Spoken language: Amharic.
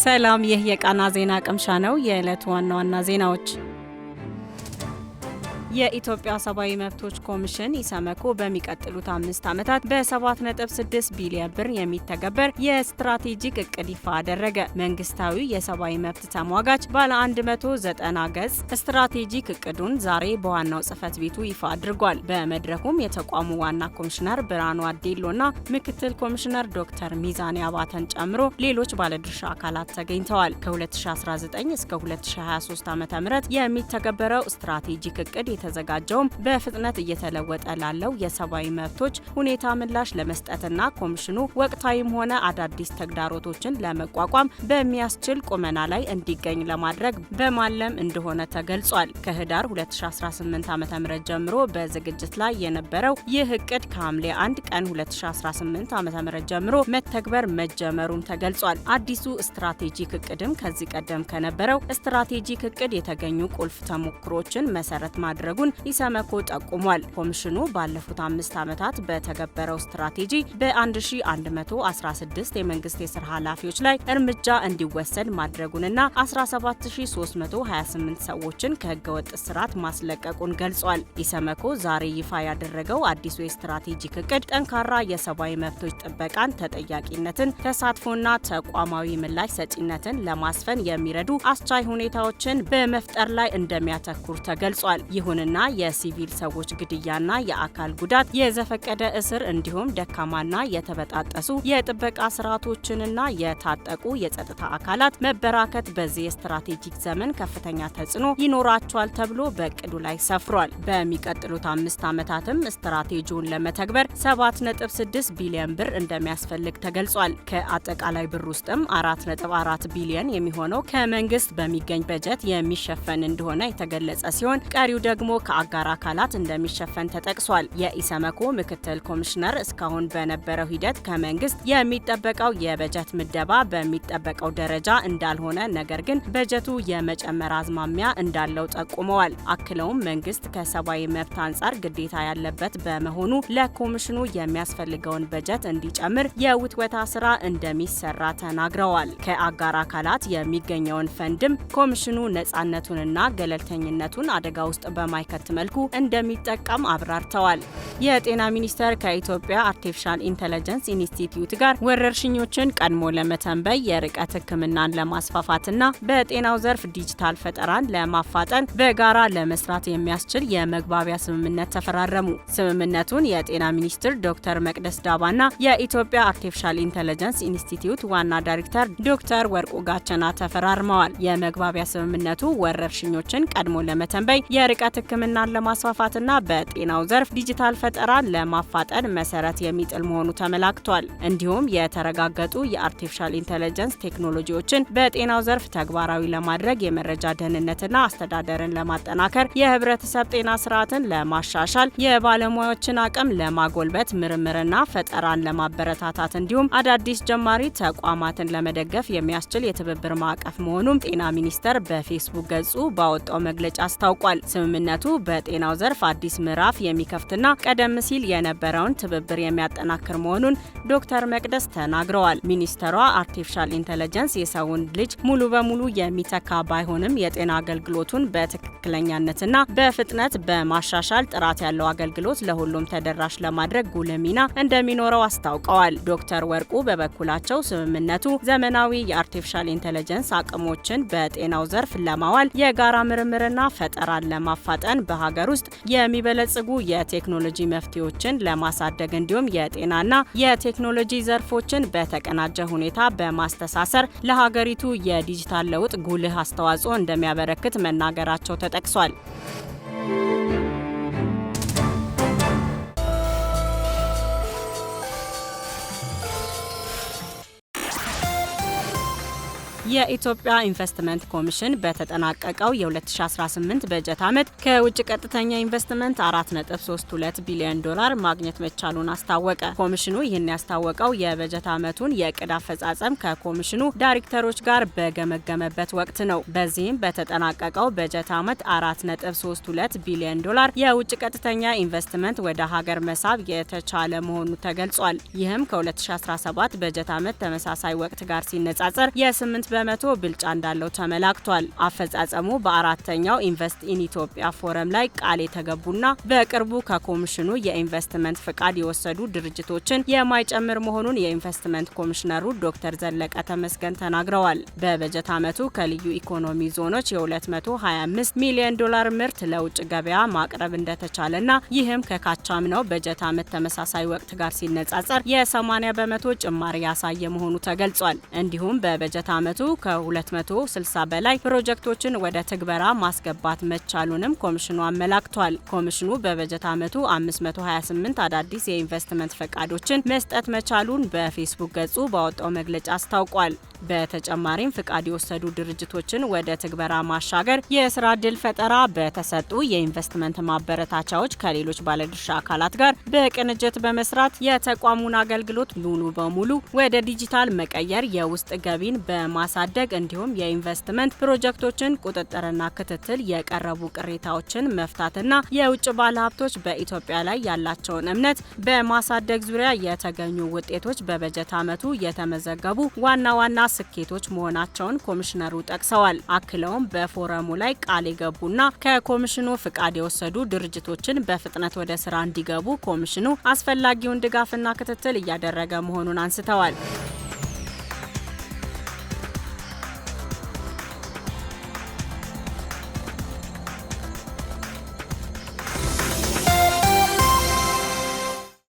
ሰላም፣ ይህ የቃና ዜና ቅምሻ ነው። የዕለቱ ዋና ዋና ዜናዎች። የኢትዮጵያ ሰብአዊ መብቶች ኮሚሽን ኢሰመኮ በሚቀጥሉት 5 ዓመታት በ7.6 ቢሊዮን ብር የሚተገበር የስትራቴጂክ እቅድ ይፋ አደረገ። መንግስታዊ የሰብአዊ መብት ተሟጋች ባለ 190 ገጽ ስትራቴጂክ እቅዱን ዛሬ በዋናው ጽህፈት ቤቱ ይፋ አድርጓል። በመድረኩም የተቋሙ ዋና ኮሚሽነር ብርሃኑ አዴሎና ምክትል ኮሚሽነር ዶክተር ሚዛኔ አባተን ጨምሮ ሌሎች ባለድርሻ አካላት ተገኝተዋል። ከ2019 እስከ 2023 ዓ.ም የሚተገበረው ስትራቴጂክ እቅድ የተዘጋጀውም በፍጥነት እየተለወጠ ላለው የሰብአዊ መብቶች ሁኔታ ምላሽ ለመስጠትና ኮሚሽኑ ወቅታዊም ሆነ አዳዲስ ተግዳሮቶችን ለመቋቋም በሚያስችል ቁመና ላይ እንዲገኝ ለማድረግ በማለም እንደሆነ ተገልጿል። ከህዳር 2018 ዓ.ም ጀምሮ በዝግጅት ላይ የነበረው ይህ እቅድ ከሐምሌ 1 ቀን 2018 ዓ.ም ጀምሮ መተግበር መጀመሩም ተገልጿል። አዲሱ ስትራቴጂክ እቅድም ከዚህ ቀደም ከነበረው ስትራቴጂክ እቅድ የተገኙ ቁልፍ ተሞክሮችን መሰረት ማድረጉን ኢሰመኮ ጠቁሟል። ኮሚሽኑ ባለፉት 5 ዓመታት በተገበረው ስትራቴጂ በ1116 የመንግስት የስራ ኃላፊዎች ላይ እርምጃ እንዲወሰድ ማድረጉንና 17328 ሰዎችን ከህገወጥ እስራት ማስለቀቁን ገልጿል። ኢሰመኮ ዛሬ ይፋ ያደረገው አዲሱ የስትራቴጂክ እቅድ ጠንካራ የሰብአዊ መብቶች ጥበቃን፣ ተጠያቂነትን፣ ተሳትፎና ተቋማዊ ምላሽ ሰጪነትን ለማስፈን የሚረዱ አስቻይ ሁኔታዎችን በመፍጠር ላይ እንደሚያተኩር ተገልጿል። ይሁንና የሲቪል ሰዎች ግድያና የአካል ጉዳት፣ የዘፈቀደ እስር እንዲሁም ደካማና የተበጣጠሱ የጥበቃ ስርዓቶችንና የታጠቁ የጸጥታ አካላት መበራከት በዚህ የስትራቴጂክ ዘመን ከፍተኛ ተጽዕኖ ይኖራቸዋል ተብሎ በእቅዱ ላይ ሰፍሯል። በሚቀጥሉት 5 ዓመታትም ስትራቴጂውን ለመተግበር 7.6 ቢሊዮን ብር እንደሚያስፈልግ ተገልጿል። ከአጠቃላይ ብር ውስጥም 4.4 ቢሊዮን የሚሆነው ከመንግስት በሚገኝ በጀት የሚሸፈን እንደሆነ የተገለጸ ሲሆን ቀሪው ደግሞ ከአጋር አካላት እንደሚሸፈን ተጠቅሷል። የኢሰመኮ ምክትል ኮሚሽነር እስካሁን በነበረው ሂደት ከመንግስት የሚጠበቀው የበጀት ምደባ በሚጠበቀው ደረጃ እንዳልሆነ፣ ነገር ግን በጀቱ የመጨመር አዝማሚያ እንዳለው ጠቁመዋል። አክለውም መንግስት ከሰብአዊ መብት አንጻር ግዴታ ያለበት በመሆኑ ለኮሚሽኑ የሚያስፈልገውን በጀት እንዲጨምር የውትወታ ስራ እንደሚሰራ ተናግረዋል። ከአጋር አካላት የሚገኘውን ፈንድም ኮሚሽኑ ነጻነቱንና ገለልተኝነቱን አደጋ ውስጥ በማይከት መልኩ እንደሚጠቀም አብራርተዋል። የጤና ሚኒስቴር ከኢትዮጵያ አርቲፊሻል ኢንተለጀንስ ኢንስቲትዩት ጋር ወረርሽኞችን ቀድሞ ለመተንበይ የርቀት ሕክምናን ለማስፋፋትና በጤናው ዘርፍ ዲጂታል ፈጠራን ለማፋጠን በጋራ ለመስራት የሚያስችል የመግባቢያ ስምምነት ተፈራረሙ። ስምምነቱን የጤና ሚኒስትር ዶክተር መቅደስ ዳባና የኢትዮጵያ አርቲፊሻል ኢንተለጀንስ ኢንስቲትዩት ዋና ዳይሬክተር ዶክተር ወርቁ ጋቸና ተፈራርመዋል። የመግባቢያ ስምምነቱ ወረርሽኞችን ቀድሞ ለመተንበይ የርቀት ሕክምናን ለማስፋፋትና በጤናው ዘርፍ ዲጂታል ፈጠራን ለማፋጠን መሰረት የሚጥል መሆኑ ተመላክቷል። እንዲሁም የተረጋገጡ የአርቲፊሻል ኢንተለጀንስ ቴክኖሎጂዎችን በጤናው ዘርፍ ተግባራዊ ለማድረግ የመረጃ ደህንነትና አስተዳደርን ለማጠናከር፣ የህብረተሰብ ጤና ስርዓትን ለማሻሻል፣ የባለሙያዎችን አቅም ለማጎልበት፣ ምርምርና ፈጠራን ለማበረታታት እንዲሁም አዳዲስ ጀማሪ ተቋማትን ለመደገፍ የሚያስችል የትብብር ማዕቀፍ መሆኑም ጤና ሚኒስቴር በፌስቡክ ገጹ ባወጣው መግለጫ አስታውቋል። ስምምነቱ በጤናው ዘርፍ አዲስ ምዕራፍ የሚከፍትና ቀደም ሲል የነበረውን ትብብር የሚያጠናክር መሆኑን ዶክተር መቅደስ ተናግረዋል። ሚኒስትሯ አርቲፊሻል ኢንተለጀንስ የሰውን ልጅ ሙሉ በሙሉ የሚተካ ባይሆንም የጤና አገልግሎቱን በትክክለኛነትና በፍጥነት በማሻሻል ጥራት ያለው አገልግሎት ለሁሉም ተደራሽ ለማድረግ ጉልህ ሚና እንደሚኖረው አስታውቀዋል። ዶክተር ወርቁ በበኩላቸው ስምምነቱ ዘመናዊ የአርቲፊሻል ኢንተለጀንስ አቅሞችን በጤናው ዘርፍ ለማዋል የጋራ ምርምርና ፈጠራን ለማፋጠን በሀገር ውስጥ የሚበለጽጉ የቴክኖሎጂ መፍትሄዎችን ለማሳደግ እንዲሁም የጤናና የቴክኖሎጂ ዘርፎችን በተቀናጀ ሁኔታ በማስተሳሰር ለሀገሪቱ የዲጂታል ለውጥ ጉልህ አስተዋጽኦ እንደሚያበረክት መናገራቸው ተጠቅሷል። የኢትዮጵያ ኢንቨስትመንት ኮሚሽን በተጠናቀቀው የ2018 በጀት ዓመት ከውጭ ቀጥተኛ ኢንቨስትመንት 4.32 ቢሊዮን ዶላር ማግኘት መቻሉን አስታወቀ። ኮሚሽኑ ይህን ያስታወቀው የበጀት ዓመቱን የዕቅድ አፈጻጸም ከኮሚሽኑ ዳይሬክተሮች ጋር በገመገመበት ወቅት ነው። በዚህም በተጠናቀቀው በጀት ዓመት 4.32 ቢሊዮን ዶላር የውጭ ቀጥተኛ ኢንቨስትመንት ወደ ሀገር መሳብ የተቻለ መሆኑ ተገልጿል። ይህም ከ2017 በጀት ዓመት ተመሳሳይ ወቅት ጋር ሲነጻጸር የ8 በመቶ ብልጫ እንዳለው ተመላክቷል። አፈጻጸሙ በአራተኛው ኢንቨስት ኢን ኢትዮጵያ ፎረም ላይ ቃል የተገቡና በቅርቡ ከኮሚሽኑ የኢንቨስትመንት ፍቃድ የወሰዱ ድርጅቶችን የማይጨምር መሆኑን የኢንቨስትመንት ኮሚሽነሩ ዶክተር ዘለቀ ተመስገን ተናግረዋል። በበጀት ዓመቱ ከልዩ ኢኮኖሚ ዞኖች የ225 ሚሊዮን ዶላር ምርት ለውጭ ገበያ ማቅረብ እንደተቻለና ይህም ከካቻምናው በጀት ዓመት ተመሳሳይ ወቅት ጋር ሲነጻጸር የ80 በመቶ ጭማሪ ያሳየ መሆኑ ተገልጿል። እንዲሁም በበጀት ዓመቱ ከ260 በላይ ፕሮጀክቶችን ወደ ትግበራ ማስገባት መቻሉንም ኮሚሽኑ አመላክቷል። ኮሚሽኑ በበጀት ዓመቱ 528 አዳዲስ የኢንቨስትመንት ፈቃዶችን መስጠት መቻሉን በፌስቡክ ገጹ ባወጣው መግለጫ አስታውቋል። በተጨማሪም ፍቃድ የወሰዱ ድርጅቶችን ወደ ትግበራ ማሻገር፣ የስራ ዕድል ፈጠራ፣ በተሰጡ የኢንቨስትመንት ማበረታቻዎች ከሌሎች ባለድርሻ አካላት ጋር በቅንጅት በመስራት የተቋሙን አገልግሎት ሙሉ በሙሉ ወደ ዲጂታል መቀየር፣ የውስጥ ገቢን በማሳደግ እንዲሁም የኢንቨስትመንት ፕሮጀክቶችን ቁጥጥርና ክትትል፣ የቀረቡ ቅሬታዎችን መፍታትና የውጭ ባለሀብቶች በኢትዮጵያ ላይ ያላቸውን እምነት በማሳደግ ዙሪያ የተገኙ ውጤቶች በበጀት ዓመቱ የተመዘገቡ ዋና ዋና ስኬቶች መሆናቸውን ኮሚሽነሩ ጠቅሰዋል። አክለውም በፎረሙ ላይ ቃል የገቡና ከኮሚሽኑ ፍቃድ የወሰዱ ድርጅቶችን በፍጥነት ወደ ስራ እንዲገቡ ኮሚሽኑ አስፈላጊውን ድጋፍና ክትትል እያደረገ መሆኑን አንስተዋል።